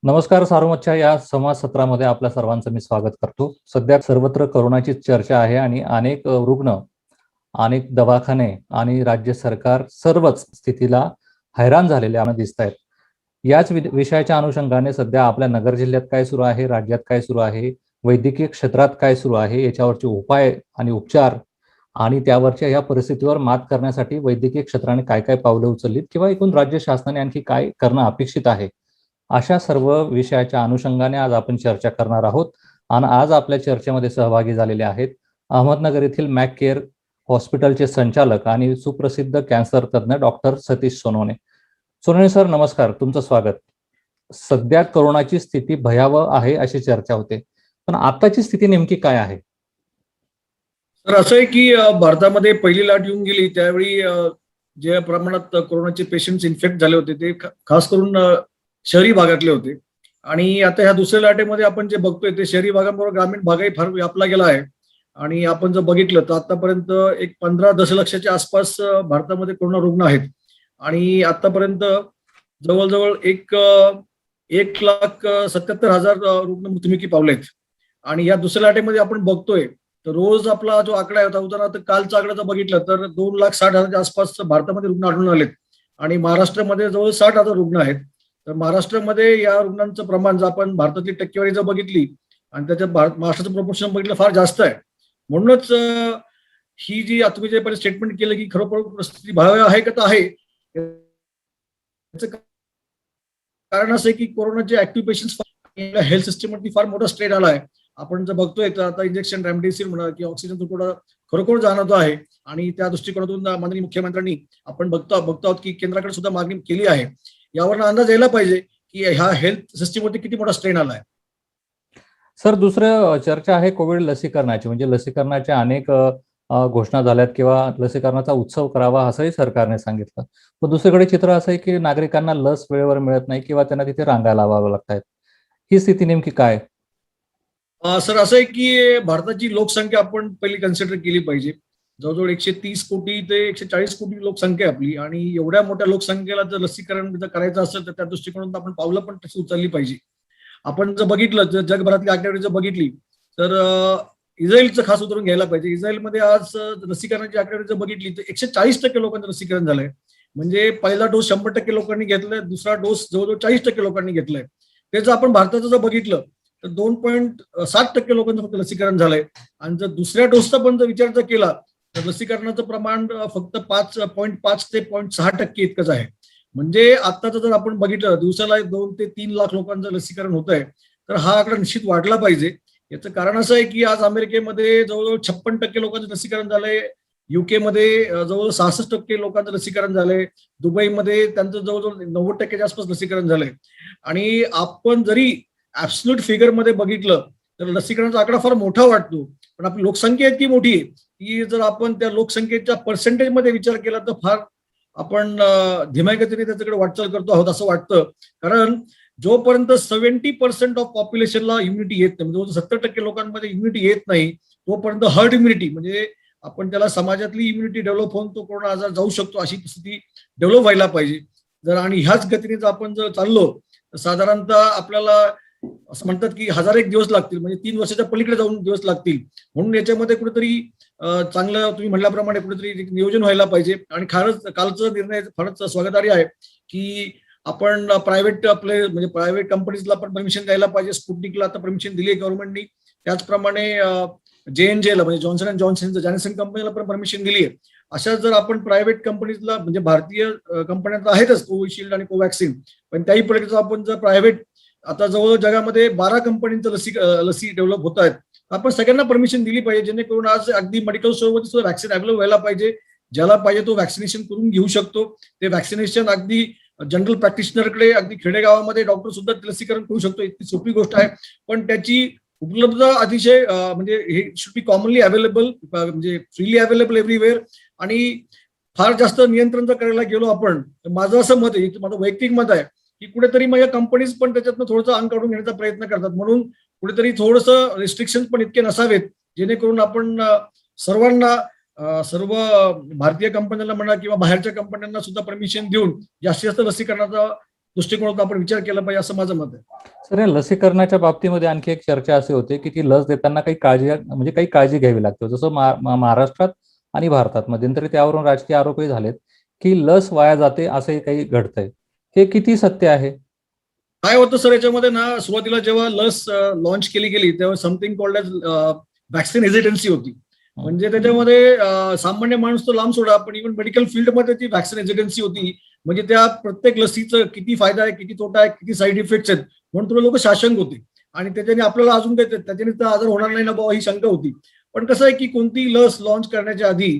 नमस्कार. सारोमतच्या या संवाद सत्रामध्ये आपल्या सर्वांचं मी स्वागत करतो. सध्या सर्वत्र करोनाची चर्चा आहे आणि अनेक रुग्ण, अनेक दवाखाने आणि राज्य सरकार सर्वच स्थितीला हैराण झालेले आम्हाला दिसत आहेत. याच विषयाच्या अनुषंगाने सध्या आपल्या नगर जिल्ह्यात काय सुरू आहे, राज्यात काय सुरू आहे, वैद्यकीय क्षेत्रात काय सुरू आहे, याच्यावरचे उपाय आणि उपचार आणि त्यावरच्या या परिस्थितीवर मात करण्यासाठी वैद्यकीय क्षेत्राने काय काय पावले उचललीत किंवा एकूण राज्य शासनाने आणखी काय करणं अपेक्षित आहे, अशा सर्व विषयाच्या अनुषंगाने आज आपण चर्चा करणार आहोत. आणि आज आपल्या चर्चेमध्ये सहभागी झालेले आहेत अहमदनगर येथील मॅक केअर हॉस्पिटलचे संचालक आणि सुप्रसिद्ध कॅन्सर तज्ञ डॉक्टर सतीश सोनवणे. सोनवणे सर, नमस्कार, तुमचं स्वागत. सध्या कोरोनाची स्थिती भयावह आहे अशी चर्चा होते, पण आताची स्थिती नेमकी काय आहे? तर असं आहे की भारतामध्ये पहिली लाट येऊन गेली त्यावेळी ज्या प्रमाणात कोरोनाचे पेशंट्स इन्फेक्ट झाले होते ते खास करून शहरी भागातले होते. आणि आता ह्या दुसऱ्या लाटेमध्ये आपण जे बघतोय ते शहरी भागांबरोबर ग्रामीण भागही फार व्यापला गेला आहे. आणि आपण जर बघितलं तर आतापर्यंत एक 15 दशलक्षाच्या आसपास भारतामध्ये कोरोना रुग्ण आहेत. आणि आतापर्यंत जवळजवळ 1,77,000 रुग्ण मृत्युमुखी पावलेत. आणि या दुसऱ्या लाटेमध्ये आपण बघतोय तर रोज आपला जो आकडा होता, उदाहरणार्थ कालचा आकडा जर बघितला तर 2,60,000च्या आसपास भारतामध्ये रुग्ण आढळून आलेत. आणि महाराष्ट्रामध्ये जवळ 60,000 रुग्ण आहेत. तर महाराष्ट्रामध्ये या रुग्णांचं प्रमाण जर आपण भारतातली टक्केवारी जर बघितली आणि त्याच्यात महाराष्ट्राचं प्रोपोर्शन बघितलं फार जास्त आहे. म्हणूनच ही जी आता तुम्ही जे पहिले स्टेटमेंट केलं की खरोखर परिस्थिती भयावह आहे का, तर आहे. याचं कारण असं आहे की कोरोनाचे ऍक्टिव्ह पेशंट्स हेल्थ सिस्टमवरती फार मोठा स्ट्रेन आला आहे. आपण जर बघतोय तर आता इंजेक्शन रेमडेसिवीर म्हणा किंवा ऑक्सिजन तुटवडा खरोखर जाणवतो आहे. आणि त्या दृष्टिकोनातून माननीय मुख्यमंत्र्यांनी आपण बघतो आहोत की केंद्राकडे सुद्धा मागणी केली आहे. यावर अंदाज यायला पाहिजे की ह्या हेल्थ सिस्टीमवरती किती मोठा स्ट्रेन आलाय. सर, दुसरं चर्चा आहे कोविड लसीकरणाची. म्हणजे लसीकरणाच्या अनेक घोषणा झाल्यात किंवा लसीकरणाचा उत्सव करावा असंही सरकारने सांगितलं. पण दुसरीकडे चित्र असं आहे की नागरिकांना लस वेळेवर मिळत नाही किंवा त्यांना तिथे रांगा लावाव्या लागतात. ही स्थिती नेमकी काय? सर असं आहे की भारताची लोकसंख्या आपण पहिली कन्सिडर केली पाहिजे. जवळजवळ 130 कोटी ते 140 कोटी लोकसंख्या आहे आपली. आणि एवढ्या मोठ्या लोकसंख्येला जर लसीकरण जर करायचं असेल तर त्या दृष्टिकोनातून आपण पावलं पण तशी उचलली पाहिजे. आपण जर बघितलं जर जगभरातली आकडेवारी जर बघितली तर इस्रायलचं खास उदाहरण घ्यायला पाहिजे. इस्रायलमध्ये आज लसीकरणाची आकडेवारी जर बघितली तर 140% लोकांचं लसीकरण झालंय. म्हणजे पहिला डोस 100% लोकांनी घेतलाय, दुसरा डोस जवळजवळ 40% लोकांनी घेतलाय. ते जर आपण भारताचं जर बघितलं तर 2.7% लोकांचं फक्त लसीकरण झालंय. आणि जर दुसऱ्या डोसचा पण जर विचार जर केला तर लसीकरणाचं प्रमाण फक्त 5.5 ते 0.6% इतकंच आहे. म्हणजे आताचं जर आपण बघितलं दिवसाला 2 ते 3 लाख लोकांचं लसीकरण होत आहे, तर हा आकडा निश्चित वाढला पाहिजे. याचं कारण असं आहे की आज अमेरिकेमध्ये जवळजवळ 56% लोकांचं लसीकरण झालंय. युकेमध्ये जवळ 66% लोकांचं लसीकरण झालंय. दुबईमध्ये त्यांचं जवळजवळ 90%च्या आसपास लसीकरण झालंय. आणि आपण जरी ऍब्सोल्यूट फिगरमध्ये बघितलं तर लसीकरणाचा आकडा फार मोठा वाटतो, पण आपली लोकसंख्या इतकी मोठी आहे की जर आपण त्या लोकसंख्येच्या पर्सेंटेजमध्ये विचार केला तर फार आपण धीम्या गतीने त्याच्याकडे वाटचाल करतो आहोत असं वाटतं. कारण जोपर्यंत 70% ऑफ पॉप्युलेशनला इम्युनिटी येत नाही, म्हणजे 70% लोकांमध्ये इम्युनिटी येत नाही, तोपर्यंत हर्ड इम्युनिटी म्हणजे आपण त्याला समाजातली इम्युनिटी डेव्हलप होऊन तो कोरोना आजार जाऊ शकतो अशी स्थिती डेव्हलप व्हायला पाहिजे. जर आणि ह्याच गतीने जर आपण जर चाललो तर साधारणतः आपल्याला असं म्हणतात की 1001 दिवस लागतील, म्हणजे 3 वर्षाच्या पलीकडे जाऊन दिवस लागतील. म्हणून याच्यामध्ये कुठेतरी चांगलं तुम्ही म्हटल्याप्रमाणे कुठेतरी नियोजन व्हायला पाहिजे. आणि खरंच कालचा निर्णय फारच स्वागतार्ह आहे की आपण प्रायव्हेट म्हणजे प्रायव्हेट कंपनीजला पण परमिशन द्यायला पाहिजे. स्पुटनिकला आता परमिशन दिली आहे गव्हर्नमेंटनी. त्याचप्रमाणे JNJ ला म्हणजे जॉन्सन अँड जॉन्सन कंपनीला पण परमिशन दिली आहे. अशा जर आपण प्रायव्हेट कंपनीजला म्हणजे भारतीय कंपन्या तर आहेतच कोविशिल्ड आणि कोवॅक्सिन, पण त्याही पलीकडे आपण जर प्रायव्हेट आता जवळ जगामध्ये 12 कंपनींचं लसी डेव्हलप होत आहेत. आपण सगळ्यांना परमिशन दिली पाहिजे जेणेकरून आज अगदी मेडिकल स्टोअरमध्ये सुद्धा वॅक्सिन अवेलेबल व्हायला पाहिजे. ज्याला पाहिजे तो वॅक्सिनेशन करून घेऊ शकतो. ते वॅक्सिनेशन अगदी जनरल प्रॅक्टिशनरकडे अगदी खेडेगावामध्ये डॉक्टर सुद्धा लसीकरण करू शकतो. इतकी सोपी गोष्ट आहे. पण त्याची उपलब्धता अतिशय म्हणजे हे शुड बी कॉमनली अवेलेबल, म्हणजे फ्रीली अवेलेबल एव्हरीवेअर. आणि फार जास्त नियंत्रण जर करायला गेलो आपण तर माझं असं मत आहे, माझं वैयक्तिक मत आहे की कुठेतरी माझ्या कंपनीज पण त्याच्यातनं थोडंसं अंग काढून घेण्याचा प्रयत्न करतात. म्हणून कुठेतरी थोडंसं रिस्ट्रिक्शन पण इतके नसावेत जेणेकरून आपण सर्वांना सर्व भारतीय कंपन्यांना म्हणा किंवा बाहेरच्या कंपन्यांना सुद्धा परमिशन देऊन जास्तीत जास्त लसीकरणाचा दृष्टिकोनातून आपण विचार केला पाहिजे असं माझं मत आहे. सर, या लसीकरणाच्या बाबतीमध्ये आणखी एक चर्चा अशी होते की ती लस देताना काही काळजी घ्यावी लागते. जसं महाराष्ट्रात आणि भारतात मध्यंतरी त्यावरून राजकीय आरोपही झालेत की लस वाया जाते असंही काही घडतंय. हे किती सत्य आहे? काय होतं सर, याच्यामध्ये ना सुरुवातीला जेव्हा लस लॉन्च केली गेली तेव्हा समथिंग कॉल्ड एज वॅक्सिन हेजिटन्सी होती. म्हणजे त्याच्यामध्ये सामान्य माणूस तो लांब सोडा, पण इव्हन मेडिकल फील्डमध्ये ती वॅक्सिन हेजिटन्सी होती. म्हणजे त्या प्रत्येक लसीचं किती फायदा आहे, किती तोटा आहे, किती साईड इफेक्ट्स आहेत म्हणून तुला लोक साशंक होते. आणि त्याच्याने आपल्याला अजून त्याच्याने तर आजार होणार नाही ना बाबा ही शंका होती. पण कसं आहे की कोणती लस लॉन्च करण्याच्या आधी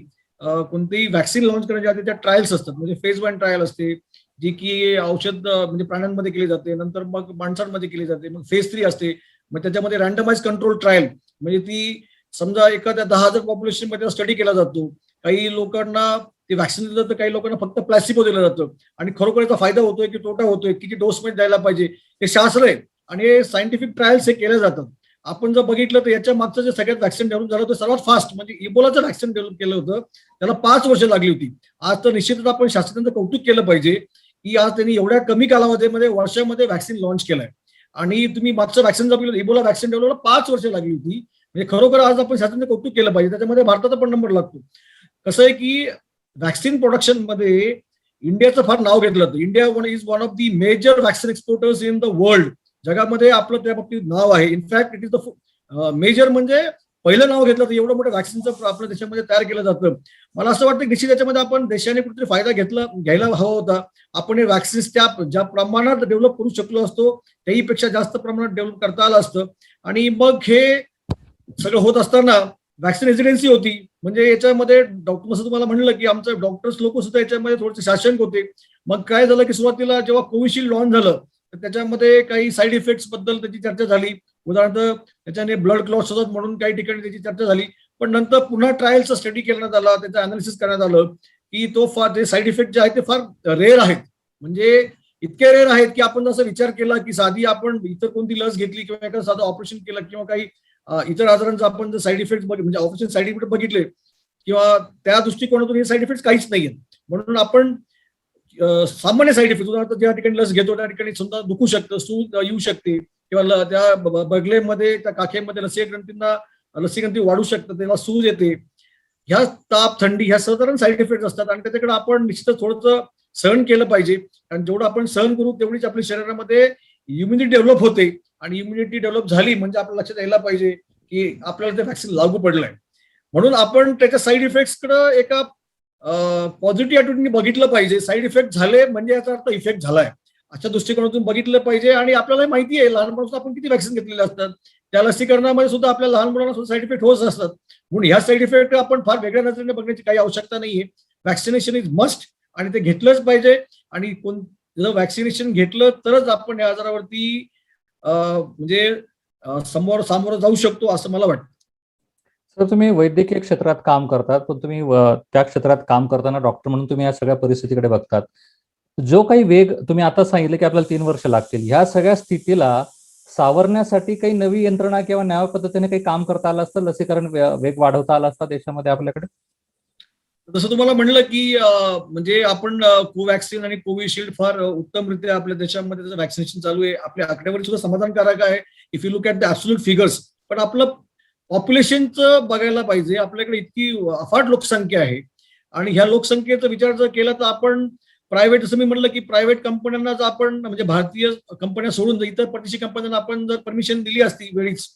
कोणतीही वॅक्सिन लॉन्च करण्याच्या आधी त्या ट्रायल्स असतात. म्हणजे फेज 1 ट्रायल असते जी की औषध म्हणजे प्राण्यांमध्ये केली जाते, नंतर मग माणसांमध्ये केली जाते, मग फेज 3 असते. मग त्याच्यामध्ये रँडमाइज कंट्रोल ट्रायल म्हणजे ती समजा एखाद्या 10,000 पॉप्युलेशन मध्ये स्टडी केला जातो. काही लोकांना ते वॅक्सिन दिलं तर काही लोकांना फक्त प्लॅसिबो दिलं जातं. आणि खरोखर याचा फायदा होतोय की तोटा होतोय, किती डोस मध्ये द्यायला पाहिजे, हे शास्त्र आहे आणि सायंटिफिक ट्रायल्स हे केले जातात. आपण जर बघितलं तर याच्या मागचं जे सगळ्यात वॅक्सिन डेव्हलप झालं होतं सर्वात फास्ट म्हणजे इबोलाचं वॅक्सिन डेव्हलप केलं होतं, त्याला 5 वर्ष लागली होती. आज तर निश्चितच आपण शास्त्रज्ञांचं कौतुक केलं पाहिजे की आज त्यांनी एवढ्या कमी कालावधीमध्ये वर्षामध्ये वॅक्सिन लॉन्च केलंय. आणि तुम्ही मागचं वॅक्सिन जर इबोला वॅक्सिन डेव्हलपला 5 वर्ष लागली होती. म्हणजे खरोखर आज आपण शास्त्रज्ञांचं कौतुक केलं पाहिजे. त्याच्यामध्ये भारताचा पण नंबर लागतो. कसं आहे की वॅक्सिन प्रोडक्शन मध्ये इंडियाचं फार नाव घेतलं जातं. India is one of the major vaccine exporters in the world. जगामध्ये आपलं त्या बाबतीत नाव आहे. In fact it is the major म्हणजे पहिलं नाव घेतलं तर एवढं मोठं वॅक्सिनचं आपल्या देशामध्ये तयार केलं जातं. मला असं वाटतं की निश्चित याच्यामध्ये आपण देशाने कुठेतरी फायदा घ्यायला हवा होता. आपण हे वॅक्सिन्स ज्या प्रमाणात डेव्हलप करू शकलो असतो त्याहीपेक्षा जास्त प्रमाणात डेव्हलप करता आलं असतं. आणि मग हे सगळं होत असताना वॅक्सिन रेसिडेन्सी होती. म्हणजे याच्यामध्ये डॉक्टर असं तुम्हाला म्हणलं की आमचे डॉक्टर्स लोक सुद्धा याच्यामध्ये थोडेसे शासक होते. मग काय झालं की सुरुवातीला जेव्हा कोविशिल्ड लॉन्च झालं तर त्याच्यामध्ये काही साईड इफेक्ट्स बद्दल त्याची चर्चा झाली. उदाहरणार्थ त्याच्याने ब्लड क्लॉट्स होतात म्हणून काही ठिकाणी त्याची चर्चा झाली. पण नंतर पुन्हा ट्रायलचा स्टडी करण्यात आला, त्याचं अनालिसिस करण्यात आलं की तो फार ते साईड इफेक्ट जे आहेत ते फार रेअर आहेत. म्हणजे इतके रेअर आहेत की आपण जसं विचार केला की साधी आपण इतर कोणती लस घेतली किंवा एखादं साधं ऑपरेशन केलं किंवा काही इतर आजारांचा आपण जर साईड इफेक्ट म्हणजे ऑपरेशन साईड इफेक्ट बघितले किंवा त्या दृष्टिकोनातून हे साईड इफेक्ट काहीच नाहीये. म्हणून आपण सामान्य साईड इफेक्ट उदाहरणार्थ ज्या ठिकाणी लस घेतो त्या ठिकाणी समजा दुखू शकतं, सूज येऊ शकते किंवा त्या बगलेमध्ये त्या काखेमध्ये लसीग्रंथी वाढू शकतं, त्याला सूज येते. ह्या ताप, थंडी ह्या साधारण साईड इफेक्ट असतात आणि त्याच्याकडे आपण निश्चितच थोडंसं सहन केलं पाहिजे. आणि जेवढं आपण सहन करू तेवढीच आपल्या शरीरामध्ये इम्युनिटी डेव्हलप होते. आणि इम्युनिटी डेव्हलप झाली म्हणजे आपल्या लक्षात यायला पाहिजे की आपल्याला ते वॅक्सिन लागू पडलंय. म्हणून आपण त्याच्या साईड इफेक्ट्सकडे एका पॉझिटिव्ह ॲटिट्यूडने बघितलं पाहिजे. साईड इफेक्ट झाले म्हणजे याचा अर्थ इफेक्ट झालाय अशा दृष्टिकोनातून बघितलं पाहिजे. आणि आपल्याला माहिती आहे लहानपणापासून आपण किती वॅक्सिन घेतलेले असतात, त्या लसीकरणामध्ये सुद्धा आपल्या लहान मुलांना सुद्धा साईड इफेक्ट होत असतात. म्हणून ह्या साईड इफेक्ट आपण फार वेगळ्या नजरेने बघण्याची काही आवश्यकता नाहीये. वॅक्सिनेशन इज मस्ट आणि ते घेतलंच पाहिजे. आणि जर वॅक्सिनेशन घेतलं तरच आपण या आजारावरती म्हणजे सामोरं जाऊ शकतो असं मला वाटतं. सर, तुम्ही वैद्यकीय क्षेत्रात काम करतात, पण तुम्ही त्या क्षेत्रात काम करताना डॉक्टर म्हणून तुम्ही या सगळ्या परिस्थितीकडे बघतात. जो काही वेग तुम्ही आता सांगितलं की आपल्याला 3 वर्ष लागतील, ह्या सगळ्या स्थितीला सावरण्यासाठी काही नवी यंत्रणा किंवा नव्या पद्धतीने काही काम करता आलं असतं, लसीकरण वेग वाढवता आला असता देशामध्ये आपल्याकडे? जसं तुम्हाला म्हणलं की म्हणजे आपण कोवॅक्सिन आणि कोविशिल्ड फार उत्तमरित्या आपल्या देशामध्ये त्याचं वॅक्सिनेशन चालू आहे. आपल्या आकडेवारी सुद्धा समाधानकारक आहे if you look at the absolute figures. पण आपलं पॉप्युलेशनचं बघायला पाहिजे. आपल्याकडे इतकी अफाट लोकसंख्या आहे आणि ह्या लोकसंख्येचा विचार जर केला तर आपण प्रायव्हेट, जसं मी म्हणलं की प्रायव्हेट कंपन्यांना जर आपण म्हणजे भारतीय कंपन्या सोडून जर इतर परदेशी कंपन्यांना आपण जर परमिशन दिली असती वेळीच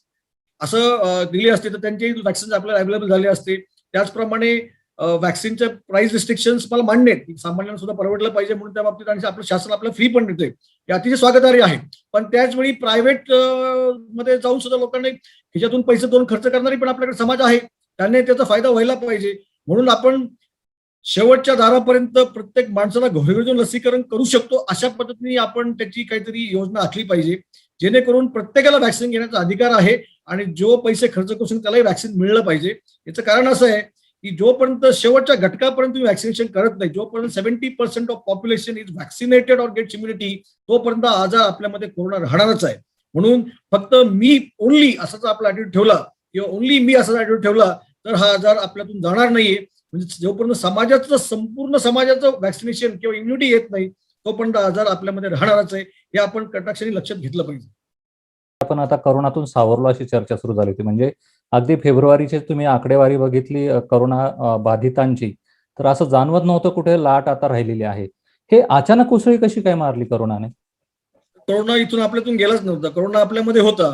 असं दिली असते तर त्यांचे वॅक्सिन आपल्याला अवेलेबल झाले असते. त्याचप्रमाणे वॅक्सिनच्या प्राइस रिस्ट्रिक्शन्स मला मान्य आहेत की सामान्यांना सुद्धा परवडलं पाहिजे म्हणून त्या बाबतीत आणि आपलं शासन आपल्याला फ्री पण देतोय हे अतिशय स्वागतार्ह आहे. पण त्याचवेळी प्रायव्हेट मध्ये जाऊन सुद्धा लोकांनी ह्याच्यातून पैसे देऊन खर्च करणारी पण आपल्याकडे समाज आहे, त्यांनी त्याचा फायदा व्हायला पाहिजे. म्हणून आपण शेवटच्या दारापर्यंत प्रत्येक माणसाला घरोघरी जाऊन लसीकरण करू शकतो अशा पद्धतीने आपण त्याची काहीतरी योजना आखली पाहिजे जेणेकरून प्रत्येकाला वॅक्सिन घेण्याचा अधिकार आहे आणि जो पैसे खर्च करू शकतो त्यालाही वॅक्सिन मिळलं पाहिजे. याचं कारण असं आहे की जोपर्यंत शेवटच्या घटकापर्यंत तुम्ही वॅक्सिनेशन करत नाही, जोपर्यंत 70% of population is vaccinated or gets immunity, तोपर्यंत आजार आपल्यामध्ये कोरोना राहणारच आहे. म्हणून फक्त मी ओनली असाच आपला ॲटिट्यूड ठेवला किंवा ओनली मी असाच ॲटिट्यूड ठेवला तर हा आजार आपल्यातून जाणार नाहीये. म्हणजे जोपर्यंत संपूर्ण समाजाचं वॅक्सिनेशन किंवा इम्युनिटी येत नाही तोपर्यंत आजार आपल्यामध्ये राहणारच आहे, हे आपण कटाक्षाने लक्षात घेतलं पाहिजे. आपण आता करोनातून सावरलो अशी चर्चा सुरू झाली होती. म्हणजे अगदी फेब्रुवारीची तुम्ही आकडेवारी बघितली करोना बाधितांची, तर असं जाणवत नव्हतं कुठे लाट आता राहिलेली आहे. हे अचानक उसळी कशी काय मारली करोनाने? कोरोना इथून आपल्यातून गेलाच नव्हता. कोरोना आपल्यामध्ये होता.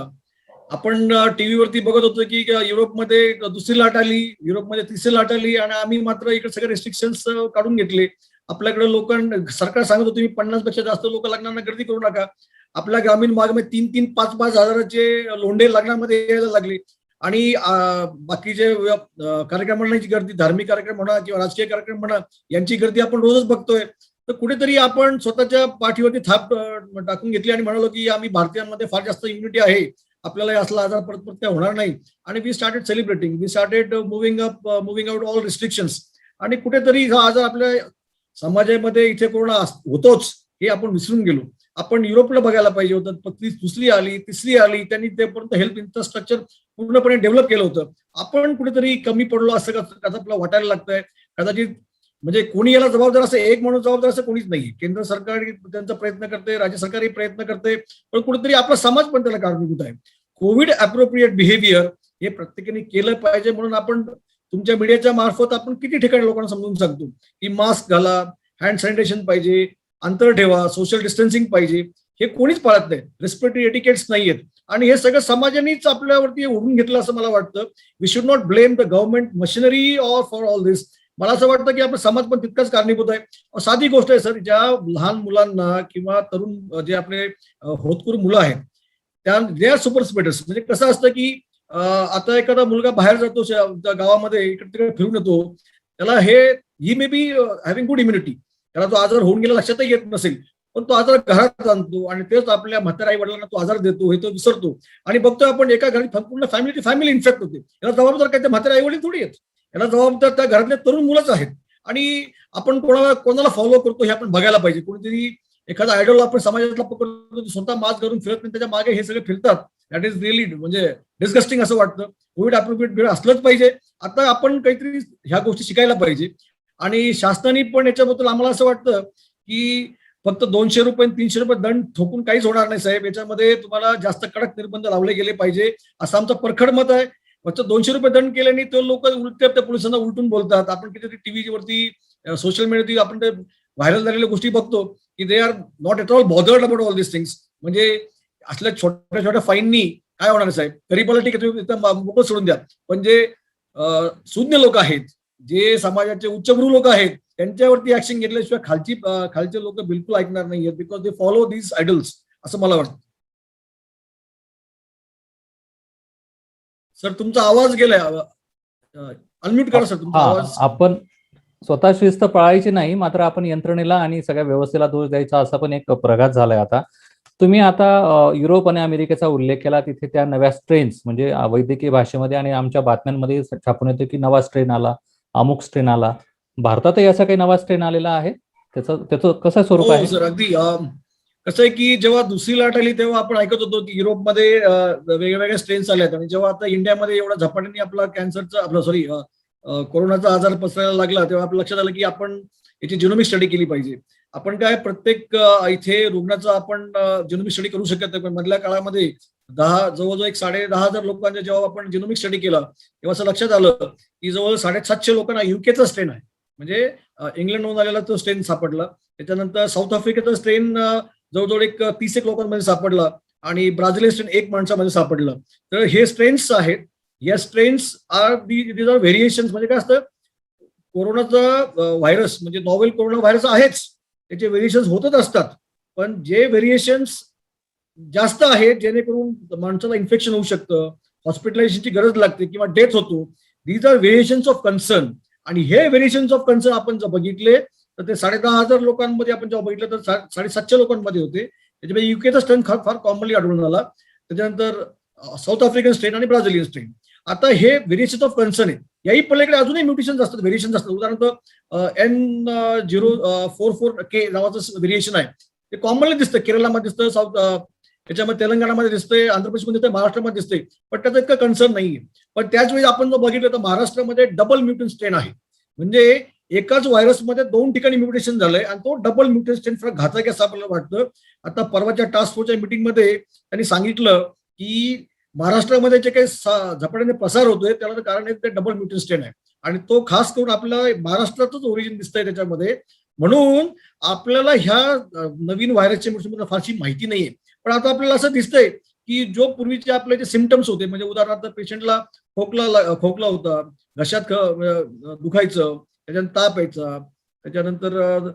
आपण टीव्हीवरती बघत होतो की युरोपमध्ये दुसरी लाट आली, युरोपमध्ये तिसरी लाट आली आणि आम्ही मात्र इकडे सगळे रिस्ट्रिक्शन्स काढून घेतले. आपल्याकडे सरकार सांगत होतं तुम्ही 50 पेक्षा जास्त लोक लग्नांना गर्दी करू नका. आपल्या ग्रामीण भागामध्ये 3-3, 5-5 हजाराचे लोंढे लग्नामध्ये यायला लागले आणि बाकीचे कार्यक्रमांची गर्दी, धार्मिक कार्यक्रम म्हणा किंवा राजकीय कार्यक्रम म्हणा, यांची गर्दी आपण रोजच बघतोय. तर कुठेतरी आपण स्वतःच्या पाठीवरती थाप टाकून घेतली आणि म्हणालो की आम्ही भारतीयांमध्ये फार जास्त इम्युनिटी आहे, आपल्याला असला आजार परत परत काय होणार नाही. आणि we started celebrating, we started moving out all restrictions. आणि कुठेतरी हा आजार आपल्या समाजामध्ये इथे कोरोना होतोच हे आपण विसरून गेलो. आपण युरोपला बघायला पाहिजे होतं. दुसरी आली, तिसरी आली, त्यांनी तेपर्यंत हेल्थ इन्फ्रास्ट्रक्चर पूर्णपणे डेव्हलप केलं होतं. आपण कुठेतरी कमी पडलो असं आपल्याला वाटायला लागतंय. कदाचित म्हणजे कोणी याला जबाबदार असं एक म्हणून जबाबदार असं कोणीच नाही. केंद्र सरकार त्यांचा प्रयत्न करते, राज्य सरकारही प्रयत्न करते, पण कुठेतरी आपला समाज पण त्याला कारणीभूत आहे. कोविड अप्रोप्रिएट बिहेवियर हे प्रत्येकाने केलं पाहिजे. म्हणून आपण तुमच्या मीडियाच्या मार्फत आपण किती ठिकाणी लोकांना समजून सांगतो की मास्क घाला, हँड सॅनिटेशन पाहिजे, अंतर ठेवा, सोशल डिस्टन्सिंग पाहिजे. हे कोणीच पाळत नाही, रेस्पिरेटरी एटिकेट्स नाहीयेत आणि हे सगळं समाजानेच आपल्यावरती ओढून घेतलं असं मला वाटतं. We should not blame the government machinery or for all this. मला असं वाटतं की आपला समाज पण तितकाच कारणीभूत आहे. साधी गोष्ट आहे सर, ज्या लहान मुलांना किंवा तरुण जे आपले होतकरू मुलं आहेत त्या दे आर सुपर स्प्रेडर्स. म्हणजे कसं असतं की आता एखादा मुलगा बाहेर जातो गावामध्ये इकडे तिकडे फिरून येतो, त्याला ही may be having good immunity, त्याला तो आजार होऊन गेला लक्षातही येत नसेल, पण तो आजार घरात आणतो आणि तेच आपल्या म्हाताऱ्या आई वडिलांना तो आजार देतो, हे तो विसरतो आणि बघतोय आपण एका घरी पूर्ण फॅमिली इन्फेक्ट होते. याला जबाबदार काय ते म्हाताऱ्या आई वडील थोडी आहेत, याला जबाबदार त्या घरातले तरुण मुलंच आहेत. आणि आपण कोणाला फॉलो करतो हे आपण बघायला पाहिजे. कोणीतरी एखादा आयडॉल आपण समाजातला पकडतो, स्वतः मास्क घालून फिरत नाही, त्याच्या मागे हे सगळे फिरतात. दॅट इज रिअली म्हणजे डिस्गस्टिंग असं वाटतं. कोविड अप्रोप्रिएट बिहेवियर असलंच पाहिजे. आता आपण काहीतरी ह्या गोष्टी शिकायला पाहिजे आणि शासनाने पण याच्याबद्दल आम्हाला असं वाटतं की फक्त 200 रुपये 300 रुपये दंड ठोकून काहीच होणार नाही साहेब. याच्यामध्ये तुम्हाला जास्त कडक निर्बंध लावले गेले पाहिजे असं आमचं परखड मत आहे. फक्त 200 रुपये दंड केल्याने तो लोक उलटे त्या पोलिसांना उलटून बोलतात. आपण कितीतरी टीव्हीवरती सोशल मीडियावरती आपण ते व्हायरल झालेल्या गोष्टी बघतो की दे are not at all bothered about all this things. म्हणजे असल्या छोट्या छोट्या फाईननी काय होणार साहेब, गरीबाला ठीक आहे तुम्ही मोकळं सोडून द्या, पण जे शून्य लोक आहेत, जे समाजाचे उच्चभ्रू लोक आहेत, त्यांच्यावरती ऍक्शन घेतल्याशिवाय खालचे लोक बिलकुल ऐकणार नाहीयेत, because they follow these idols असं मला वाटतं. सर तुमचा आवाज गेलाय, अनम्यूट करा सर तुमचा आवाज. आपण स्वतः शिस्त पाळायची नाही, मात्र आपण यंत्रणेला आणि सगळ्या व्यवस्थेला दोष द्यायचा असा पण एक प्रघात झालाय. आता तुम्ही आता युरोप आणि अमेरिकेचा उल्लेख केला, तिथे त्या नव्या स्ट्रेन्स म्हणजे वैद्यकीय भाषेमध्ये आणि आमच्या बातम्यांमध्ये छापून येतो की नवा स्ट्रेन आला, अमुक स्ट्रेन आला. भारतातही असा काही नवा स्ट्रेन आलेला आहे? त्याचं कसं स्वरूप आहे? सर अगदी कसं आहे की जेव्हा दुसरी लाट आली तेव्हा आपण ऐकत होतो की युरोपमध्ये वेगवेगळ्या स्ट्रेन्स आल्या आणि जेव्हा आता इंडियामध्ये एवढा झपाट्याने आपला कोरोनाचा आजार पसरायला लागला तेव्हा आपल्या लक्षात आलं की आपण याची जिनोमिक स्टडी केली पाहिजे. आपण काय प्रत्येक इथे रुग्णाचा आपण जिनोमिक स्टडी करू शकत नाही, पण मधल्या काळामध्ये जवळजवळ 10,500 लोकांचा जेव्हा आपण जिनोमिक स्टडी केला तेव्हा असं लक्षात आलं की जवळ 750 लोकांना युकेचा स्ट्रेन आहे. म्हणजे इंग्लंडहून आलेला तो स्ट्रेन सापडला. त्याच्यानंतर साऊथ आफ्रिकेचा स्ट्रेन जवळजवळ 30 लोकांमध्ये सापडला आणि ब्राझिलियन स्ट्रेन 1 माणसामध्ये सापडलं. तर हे स्ट्रेन्स आहेत. या स्ट्रेन्स दीज आर व्हेरिएशन्स. म्हणजे काय असतं, कोरोनाचा व्हायरस म्हणजे नॉवेल कोरोना व्हायरस आहेच, त्याचे व्हेरिएशन्स होतच असतात, पण जे व्हेरिएशन्स जास्त आहेत जेणेकरून माणसाला इन्फेक्शन होऊ शकतं, हॉस्पिटलायझेशनची गरज लागते किंवा डेथ होतो, these are variations of concern. आणि हे व्हेरिएशन्स ऑफ कन्सर्न आपण जर बघितले तर ते 10,500 लोकांमध्ये आपण जेव्हा बघितलं तर 750 लोकांमध्ये होते. त्याच्यामध्ये युकेचा स्ट्रेन फार कॉमनली आढळून आला. त्याच्यानंतर साऊथ आफ्रिकन स्ट्रेन आणि ब्राझिलियन स्ट्रेन. आता हे व्हेरिएशन्स ऑफ कन्सर्न आहे. याही पलीकडे अजूनही म्युटेशन्स असतात, व्हेरिएशन्स असतात. उदाहरणार्थ N044K नावाचं व्हेरिएशन आहे, ते कॉमनली दिसतं, केरळमध्ये दिसतं, त्याच्यामध्ये तेलंगणामध्ये दिसतंय, आंध्र प्रदेशमध्ये दिसतंय, महाराष्ट्रामध्ये दिसतंय, पण त्याचं इतकं कन्सर्न नाहीये. पण त्याच वेळी आपण जर बघितलं तर महाराष्ट्रामध्ये डबल म्युटंट स्ट्रेन आहे. म्हणजे एकाच व्हायरसमध्ये 2 ठिकाणी म्युटेशन झालंय आणि तो डबल म्युटेशन घातक आहे असं आपल्याला वाटतं. आता परवाच्या टास्क फोर्सच्या मिटिंगमध्ये त्यांनी सांगितलं की महाराष्ट्रामध्ये जे काही झपाट्याने प्रसार होतोय त्याला तर कारण ते डबल म्युटेशन स्ट्रेन आहे आणि तो खास करून आपल्या महाराष्ट्रातच ओरिजिन दिसतंय त्याच्यामध्ये. म्हणून आपल्याला ह्या नवीन व्हायरसच्या म्युटेशनबद्दल फारशी माहिती नाहीये. पण आता आपल्याला असं दिसतंय की जो पूर्वीचे आपले जे सिम्पटम्स होते, म्हणजे उदाहरणार्थ पेशंटला खोकला होता, घशात दुखायचं, त्याच्यानंतर ताप यायचा, त्याच्यानंतर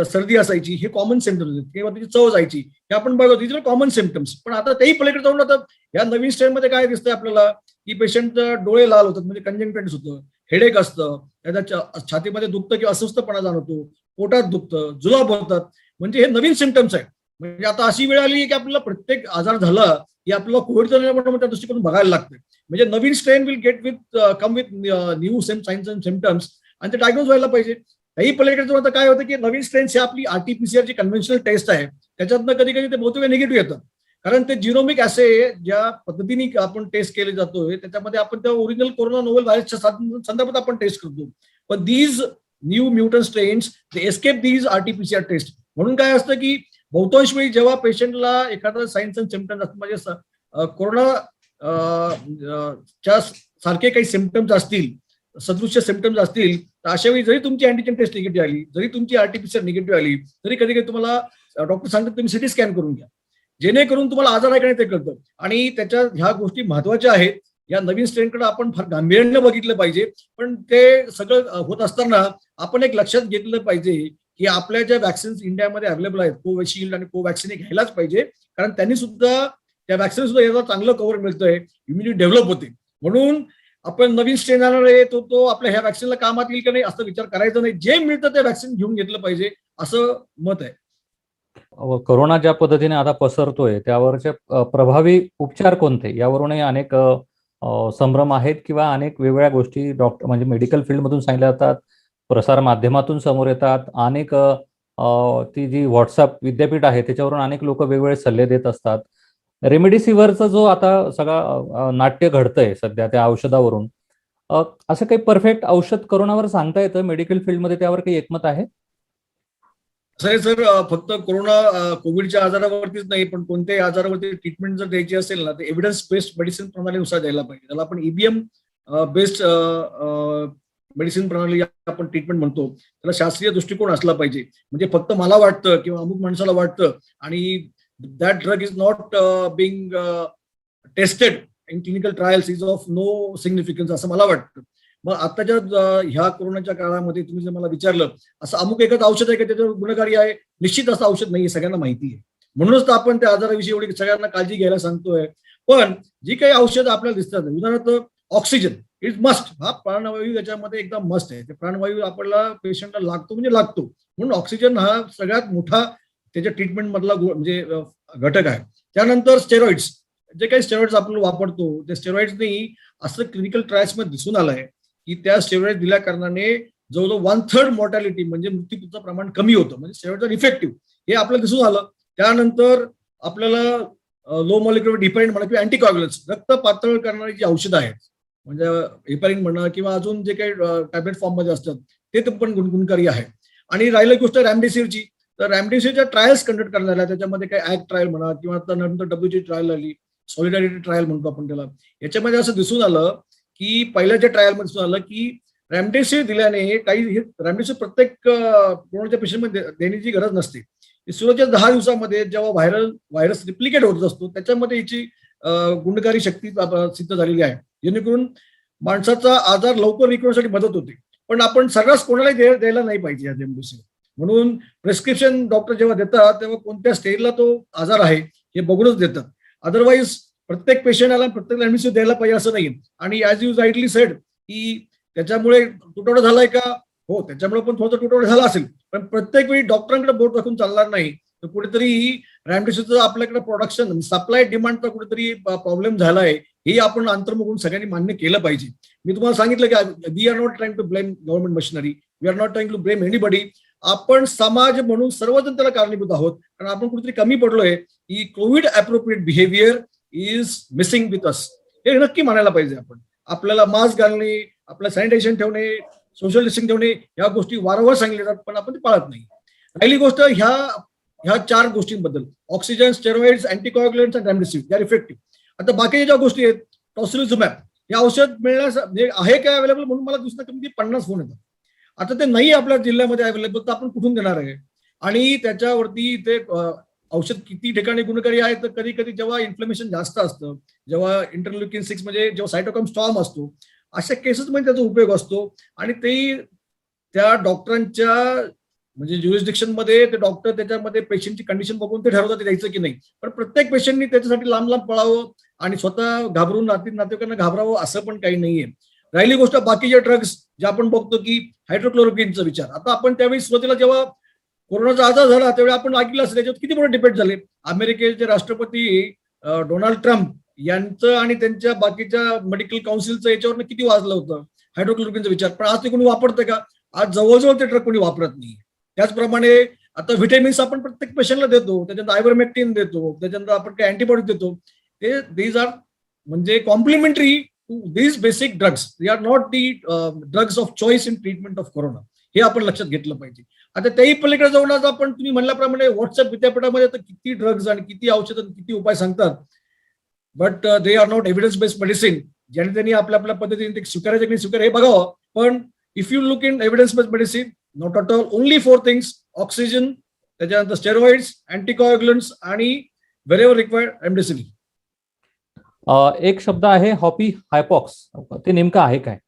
सर्दी असायची, हे कॉमन सिम्पटम्स आहेत किंवा त्याची चव जायची, हे आपण बघतो इथे कॉमन सिम्पटम्स. पण आता तेही पलीकडे जाऊन आता या नवीन स्ट्रेनमध्ये काय दिसतंय आपल्याला की पेशंट डोळे लाल होतात, म्हणजे कंजंक्टिव्हायटिस होतं, हेडेक असतं, त्याच्या छातीमध्ये दुखतं किंवा अस्वस्थपणा जाणवतो, पोटात दुखतं, जुलाब होतात. म्हणजे हे नवीन सिम्पटम्स आहेत. म्हणजे आता अशी वेळ आली की आपल्याला प्रत्येक आजार झाला की आपल्याला कोविडचा त्या दृष्टिकोन बघायला लागतं. म्हणजे नवीन strain will get with come with new science and symptoms आणि ते डायग्नोज व्हायला पाहिजे. काही पलीकडे आता काय होतं की नवीन स्ट्रेन्स ही आपली आरटीपीसीआर ची कन्व्हेन्शनल टेस्ट आहे, त्याच्यातनं कधी कधी ते बहुतेक निगेटिव्ह येतं. कारण ते जिनोमिक ॲसे ज्या पद्धतीने आपण टेस्ट केले जातोय त्याच्यामध्ये आपण त्या ओरिजिनल कोरोना नोवेल व्हायरसच्या संदर्भात आपण टेस्ट करतो. पण these new mutant strains they escape these RTPCR test. म्हणून काय असतं की बहुतांश वेळी जेव्हा पेशंटला एखादा सायन्स अँड सिम्पटम्स असतात, म्हणजे कोरोना च्या सारखे काही सिम्पटम्स असतील, सदृश्य सिम्पटम्स असतील, तर अशा वेळी जरी तुमची अँटीजन टेस्ट निगेटिव्ह आली, जरी तुमची आरटीपीसीआर निगेटिव्ह आली, तरी कधी कधी तुम्हाला डॉक्टर सांगतात तुम्ही सिटी स्कॅन करून घ्या, जेणेकरून तुम्हाला आजार आहे का नाही ते कळतं. आणि त्याच्या ह्या गोष्टी महत्वाच्या आहेत. या नवीन स्ट्रेनकडे आपण फार गांभीर्याने बघितलं पाहिजे. पण ते सगळं होत असताना आपण एक लक्षात घेतलं पाहिजे की आपल्या ज्या वॅक्सिन्स इंडियामध्ये अवेलेबल आहेत, कोविशिल्ड आणि कोवॅक्सिन, हे घ्यायलाच पाहिजे. कारण त्यांनी सुद्धा त्या वॅक्सिन सुद्धा याला चांगलं कव्हर मिळतंय, इम्युनिटी डेव्हलप होते. म्हणून आपण नवीन स्ट्रेन आणणार आहे तो आपल्या ह्या वॅक्सिनला कामात येईल का नाही असं विचार करायचा नाही. जे मिळतं ते वॅक्सिन घेऊन घेतलं पाहिजे असं मत आहे. कोरोना ज्या पद्धतीने आता पसरतोय त्यावरचे प्रभावी उपचार कोणते, यावरूनही अनेक संभ्रम आहेत किंवा अनेक वेगवेगळ्या गोष्टी डॉक्टर म्हणजे मेडिकल फील्डमधून सांगितल्या जातात, प्रसार माध्यमातून समोर येतात. अनेक ती जी व्हॉट्सअप विद्यापीठ आहे त्याच्यावरून अनेक लोक वेगवेगळे सल्ले देत असतात. रेमडेसिवीरचा जो आता सगळा नाट्य घडतंय सध्या त्या औषधावरून, असं काही परफेक्ट औषध कोरोनावर सांगता येतं मेडिकल फील्डमध्ये, त्यावर काही एकमत आहे? असं आहे सर, फक्त कोविडच्या आजारावरतीच नाही, पण कोणत्याही आजारावरती ट्रीटमेंट जर द्यायची असेल ना, तर एव्हिडन्स बेस्ड मेडिसिन प्रणालीनुसार द्यायला पाहिजे. त्याला आपण ईबीएम बेस्ड मेडिसिन प्रणाली आपण ट्रीटमेंट म्हणतो. त्याला शास्त्रीय दृष्टिकोन असला पाहिजे. म्हणजे फक्त मला वाटतं किंवा अमुक माणसाला वाटतं आणि that drug is not being tested in clinical trials is of no significance असं मला वाटतं. मग आताच्या ह्या कोरोनाच्या काळामध्ये तुम्ही जर मला विचारलं असं अमुक एकच औषध आहे का त्याच्यावर गुणकारी आहे, निश्चित असं औषध नाही, सगळ्यांना माहिती आहे. म्हणूनच तर आपण त्या आजाराविषयी एवढी सगळ्यांना काळजी घ्यायला सांगतोय. पण जी काही औषधं आपल्याला दिसतात, उदाहरणार्थ ऑक्सिजन इज मस्ट, हा प्राणवायू त्याच्यामध्ये एकदम मस्ट आहे. ते प्राणवायू आपल्याला पेशंटला लागतो म्हणजे लागतो. म्हणून ऑक्सिजन हा सगळ्यात मोठा त्याच्या ट्रीटमेंट मधला म्हणजे घटक आहे. त्यानंतर स्टेरॉइड्स, जे काही स्टेरॉइड्स आपण वापरतो त्या स्टेरॉइड्सनी असं क्लिनिकल ट्रायल्स मध्ये दिसून आलंय की त्या स्टेरॉइड दिल्या कारणाने जवळजवळ 1/3 मॉर्टॅलिटी म्हणजे मृत्यूचं प्रमाण कमी होतं. म्हणजे स्टेरॉइड इफेक्टिव्ह हे आपल्याला दिसून आलं. त्यानंतर आपल्याला लो मॉलिक्युलर डिपेंड म्हणा किंवा अँटीकॉग्युलन्स, रक्त पातळ करणारी जी औषधं आहेत, म्हणजे हेपॅरिन म्हणा किंवा अजून जे काही टॅबलेट फॉर्म मध्ये असतात ते पण गुणकारी आहे. आणि राहिली गोष्ट रॅमडेसिवीरची, तर रॅमडेसिवीरच्या ट्रायल्स कंडक्ट करण्यात आल्या. त्याच्यामध्ये काही ऍक्ट ट्रायल म्हणा किंवा नंतर डब्ल्यूची ट्रायल आली, सॉलिडॅरिटी ट्रायल म्हणतो आपण त्याला. याच्यामध्ये असं दिसून आलं की पहिल्याच्या ट्रायलमध्ये दिसून आलं की रॅमडेसिवीर दिल्याने काही रॅमडेसिवीर प्रत्येक कोरोनाच्या पेशंटमध्ये देण्याची गरज नसते. सुरुवातीच्या 10 दिवसामध्ये जेव्हा व्हायरस रिप्लिकेट होत असतो त्याच्यामध्ये याची गुणकारी शक्ती सिद्ध झालेली आहे, जेणेकरून माणसाचा आजार लवकर रिकव्हरीसाठी मदत होते. पण आपण सर्रास कोणालाही द्यायला नाही पाहिजे रेमडेसिवीर. म्हणून प्रिस्क्रिप्शन डॉक्टर जेव्हा देतात तेव्हा कोणत्या स्टेजला तो आजार आहे हे बघूनच देतात. अदरवाईज प्रत्येक पेशंटला प्रत्येक रेमडेसिवीर द्यायला पाहिजे असं नाही. आणि ऍज यू राईटली सेड की त्याच्यामुळे तुटवडा झालाय का, हो त्याच्यामुळे पण थोडा तुटवडा झाला असेल, पण प्रत्येक वेळी डॉक्टरांकडे बोट दाखवून चालणार नाही. तर कुठेतरी रॅमडेसिवीरचं आपल्याकडे प्रोडक्शन सप्लाय डिमांडचा कुठेतरी प्रॉब्लेम झालाय, हे आपण अंतर्मुखून सगळ्यांनी मान्य केलं पाहिजे. मी तुम्हाला सांगितलं की we are not trying to blame government machinery, we are not trying to blame anybody. आपण समाज म्हणून सर्वजण त्याला कारणीभूत आहोत. कारण आपण कुठेतरी कमी पडलोय की Covid appropriate behaviour is missing with us, हे नक्की म्हणायला पाहिजे. आपण आपल्याला मास्क घालणे, आपलं सॅनिटायझेशन ठेवणे, सोशल डिस्टन्सिंग ठेवणे, या गोष्टी वारंवार सांगितल्या जातात, पण आपण ते पाळत नाही. राहिली गोष्ट ह्या 4 गोष्टींबद्दल, ऑक्सिजन, स्टेरॉइड्स, अँटीकोअग्युलंट्स आणि रेमडेसिवीर, या इफेक्टिव्ह. आता बाकीच्या ज्या गोष्टी आहेत, टॉसिलिझुमॅब, हे औषध मिळण्यास म्हणजे आहे काय अवेलेबल म्हणून मला दिसतं कमी 50 फोन येतात. आता ते नाही आपल्या जिल्ह्यामध्ये अवेलेबल, तर आपण कुठून देणार आहे? आणि त्याच्यावरती ते औषध किती ठिकाणी गुणकारी आहे, तर कधी कधी जेव्हा इन्फ्लेमेशन जास्त असतं, जेव्हा इंटरल्युकिन 6 म्हणजे जेव्हा सायटोकाईन स्टॉर्म असतो, अशा केसेसमध्ये त्याचा उपयोग असतो. आणि ते त्या डॉक्टरांच्या म्हणजे ज्युरिस्डिक्शन मध्ये ते डॉक्टर त्याच्यामध्ये पेशंटची कंडिशन बघून ते ठरवतात ते द्यायचं की नाही. पण प्रत्येक पेशंटनी त्याच्यासाठी लांब लांब पळावं आणि स्वतः घाबरून नातेवाईकांना घाबरावं असं पण काही नाहीये. राहिली गोष्ट बाकीचे ड्रग्स जे आपण बघतो की हायड्रोक्लोरोक्विनचा विचार, आता आपण त्यावेळी सुरुवातीला जेव्हा कोरोनाचा आजार झाला त्यावेळी आपण ऐकलं असं त्याच्यावर किती मोठे डिबेट झाले. अमेरिकेचे राष्ट्रपती डोनाल्ड ट्रम्प यांचं आणि त्यांच्या बाकीच्या मेडिकल काउन्सिलचं याच्यावर किती वाजलं होतं हायड्रोक्लोरोक्विनचा विचार. पण आज ते कोणी वापरतं का? आज जवळजवळ ते ड्रग कोणी वापरत नाही. त्याचप्रमाणे आता व्हिटॅमिन्स आपण प्रत्येक पेशंटला देतो, त्याच्यानंतर आयव्हरमेक्टिन देतो, त्याच्यानंतर आपण काही अँटीबॉडी देतो. ते दीज आर म्हणजे complimentary to these basic drugs. They are not the drugs of choice in treatment of corona. हे आपण लक्षात घेतलं पाहिजे. आता त्याही पलीकडे जाऊन आज आपण तुम्ही म्हणल्याप्रमाणे व्हॉट्सअप विद्यापीठामध्ये तर किती ड्रग्ज आणि किती औषधं किती उपाय सांगतात, but they are not evidence based medicine. ज्याने त्यांनी आपल्या आपल्या पद्धतीने ते स्वीकारायचे की नाही स्वीकार हे बघावं. पण if you look in evidence based medicine, not at all, only 4 things: oxygen, त्याच्यानंतर स्टेरॉइड्स, अँटीकोअग्युलंट्स आणि व्हेरेवर रिक्वायर्ड रेमडेसिवीर. एक शब्द आहे हॉपी हायपॉक्स, ते नेमकं आहे काय?